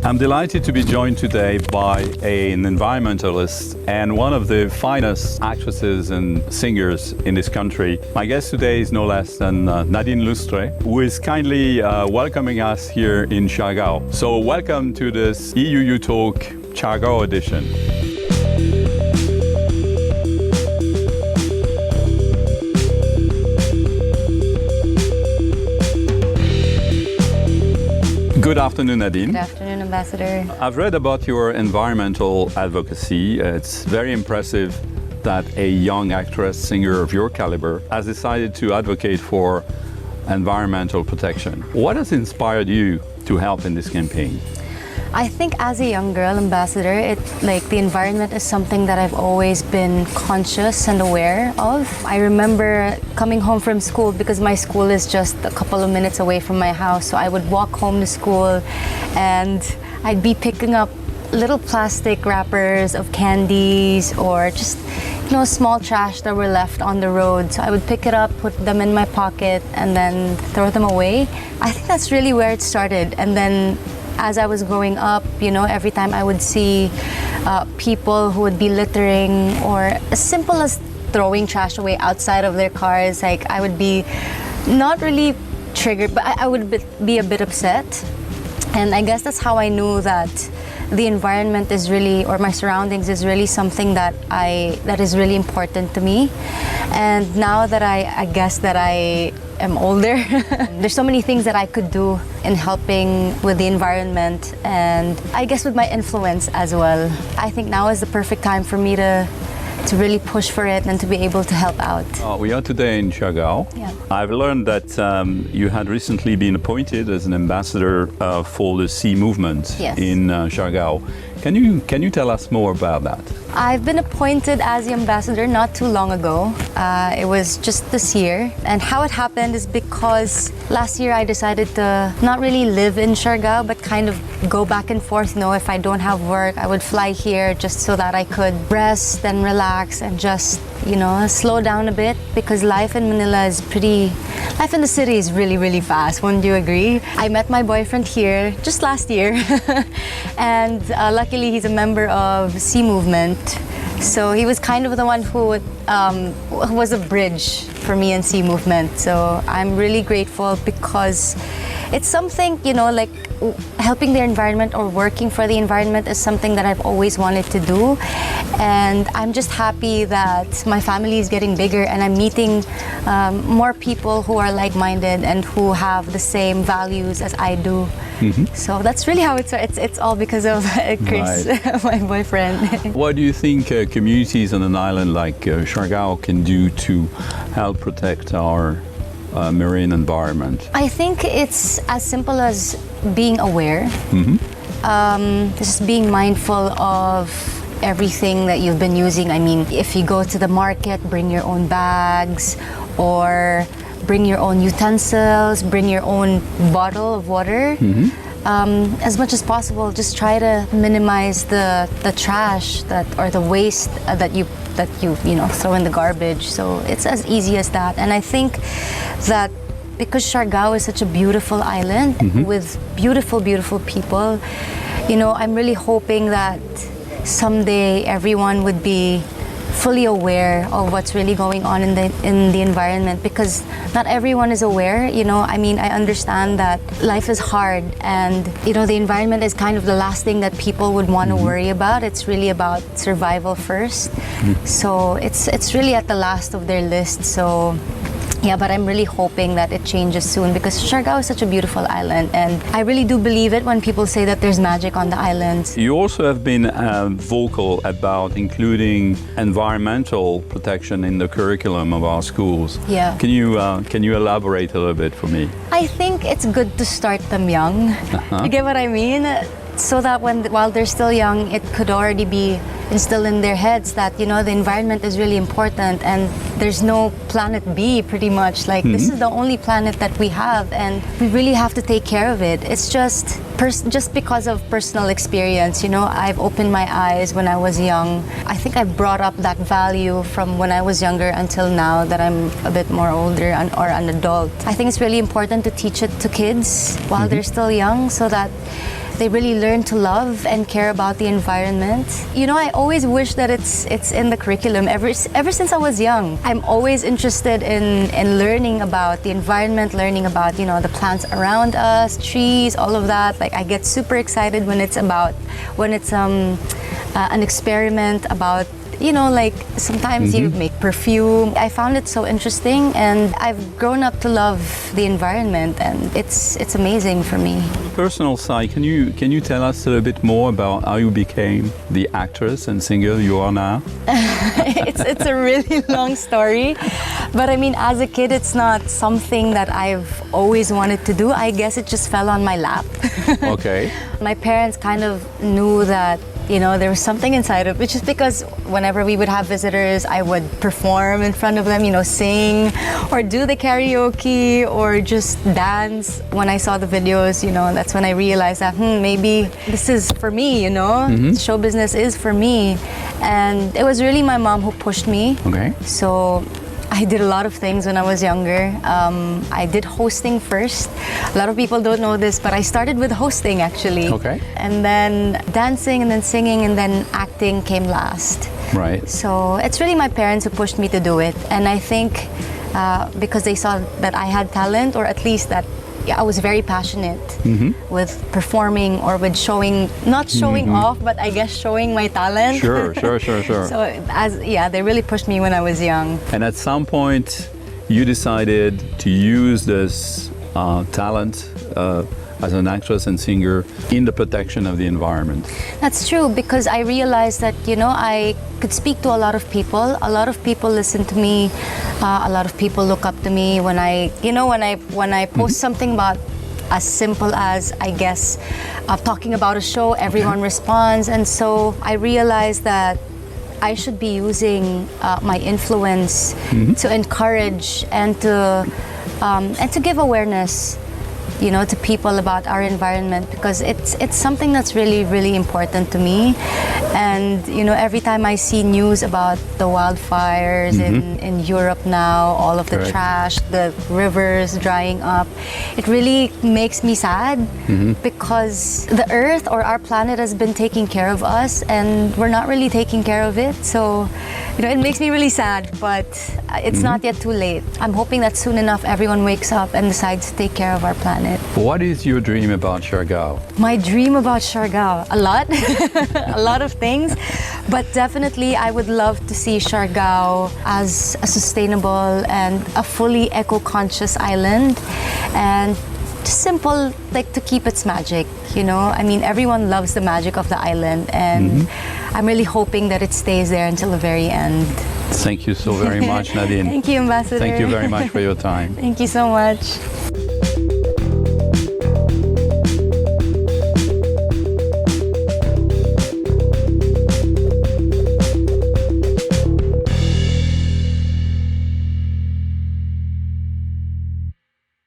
I'm delighted to be joined today by an environmentalist and one of the finest actresses and singers in this country. My guest today is no less than Nadine Lustre, who is kindly welcoming us here in Siargao. So welcome to this EUU Talk Siargao edition. Good afternoon, Nadine. Good afternoon, Ambassador. I've read about your environmental advocacy. It's very impressive that a young actress, singer of your caliber, has decided to advocate for environmental protection. What has inspired you to help in this campaign? I think as a young girl, Ambassador, the environment is something that I've always been conscious and aware of. I remember coming home from school because my school is just a couple of minutes away from my house. So I would walk home to school and I'd be picking up little plastic wrappers of candies or just, small trash that were left on the road. So I would pick it up, put them in my pocket and then throw them away. I think that's really where it started. And then as I was growing up, every time I would see people who would be littering or as simple as throwing trash away outside of their cars, I would be not really triggered, but I would be a bit upset. And I guess that's how I knew that the environment is really, or my surroundings is really something that is really important to me. And now that I guess that I am older, there's so many things that I could do in helping with the environment and I guess with my influence as well. I think now is the perfect time for me to really push for it and to be able to help out. We are today in Siargao. Yeah. I've learned that you had recently been appointed as an ambassador for the sea movement. Yes. In Siargao. Can you tell us more about that? I've been appointed as the ambassador not too long ago. It was just this year. And how it happened is because last year I decided to not really live in Siargao, but kind of go back and forth. If I don't have work, I would fly here just so that I could rest and relax and just, slow down a bit because life in the city is really, really fast. Wouldn't you agree? I met my boyfriend here just last year and luckily he's a member of Sea Movement. So he was kind of the one who was a bridge for me and Sea Movement. So I'm really grateful because it's something, helping the environment or working for the environment is something that I've always wanted to do. And I'm just happy that my family is getting bigger and I'm meeting more people who are like-minded and who have the same values as I do. Mm-hmm. So that's really how it's all because of Chris, right. My boyfriend. What do you think communities on an island like Siargao can do to help protect our marine environment? I think it's as simple as being aware, just being mindful of everything that you've been using. I mean, if you go to the market, bring your own bags or bring your own utensils, bring your own bottle of water. As much as possible, just try to minimize the trash or the waste that you throw in the garbage. So it's as easy as that. And I think that because Siargao is such a beautiful island with beautiful, beautiful people, I'm really hoping that someday everyone would be fully aware of what's really going on in the environment because not everyone is aware. I understand that life is hard and the environment is kind of the last thing that people would want to worry about. It's really about survival first. So it's really at the last of their list. So yeah, but I'm really hoping that it changes soon because Siargao is such a beautiful island and I really do believe it when people say that there's magic on the island. You also have been vocal about including environmental protection in the curriculum of our schools. Yeah. Can you elaborate a little bit for me? I think it's good to start them young. You get what I mean? So that while they're still young, it could already be instilled in their heads that, the environment is really important and there's no planet B pretty much. This is the only planet that we have and we really have to take care of it. It's just because of personal experience, I've opened my eyes when I was young. I think I've brought up that value from when I was younger until now that I'm a bit more older or an adult. I think it's really important to teach it to kids while they're still young so that they really learn to love and care about the environment. You know, I always wish that it's in the curriculum ever since I was young. I'm always interested in learning about the environment, learning about, you know, the plants around us, trees, all of that. Like, I get super excited when it's an experiment about, you know, like sometimes you make perfume. I found it so interesting, and I've grown up to love the environment, and it's amazing for me. Personal side, can you tell us a little bit more about how you became the actress and singer you are now? It's a really long story, but I mean, as a kid, it's not something that I've always wanted to do. I guess it just fell on my lap. Okay. My parents kind of knew that, you know, there was something inside of it, just because whenever we would have visitors, I would perform in front of them, you know, sing or do the karaoke or just dance. When I saw the videos, you know, that's when I realized that maybe this is for me, you know, show business is for me. And it was really my mom who pushed me. Okay. So I did a lot of things when I was younger. I did hosting first. A lot of people don't know this, but I started with hosting actually. Okay. And then dancing, and then singing, and then acting came last. Right. So it's really my parents who pushed me to do it. And I think because they saw that I had talent, or at least that I was very passionate with performing or with showing, not showing off, but I guess showing my talent. Sure. So they really pushed me when I was young. And at some point, you decided to use this talent as an actress and singer in the protection of the environment. That's true, because I realized that, you know, I could speak to a lot of people. A lot of people listen to me. A lot of people look up to me when I post something about as simple as, I guess, talking about a show, everyone responds. And so I realized that I should be using my influence to encourage and to give awareness, you know, to people about our environment, because it's something that's really, really important to me. And, you know, every time I see news about the wildfires in Europe now, all of the trash, the rivers drying up, it really makes me sad because the earth or our planet has been taking care of us, and we're not really taking care of it. So, you know, it makes me really sad, but it's not yet too late. I'm hoping that soon enough everyone wakes up and decides to take care of our planet. What is your dream about Siargao? My dream about Siargao? A lot. A lot of things. But definitely I would love to see Siargao as a sustainable and a fully eco-conscious island. And just simple, like, to keep its magic, you know? I mean, everyone loves the magic of the island, and I'm really hoping that it stays there until the very end. Thank you so very much, Nadine. Thank you, Ambassador. Thank you very much for your time. Thank you so much.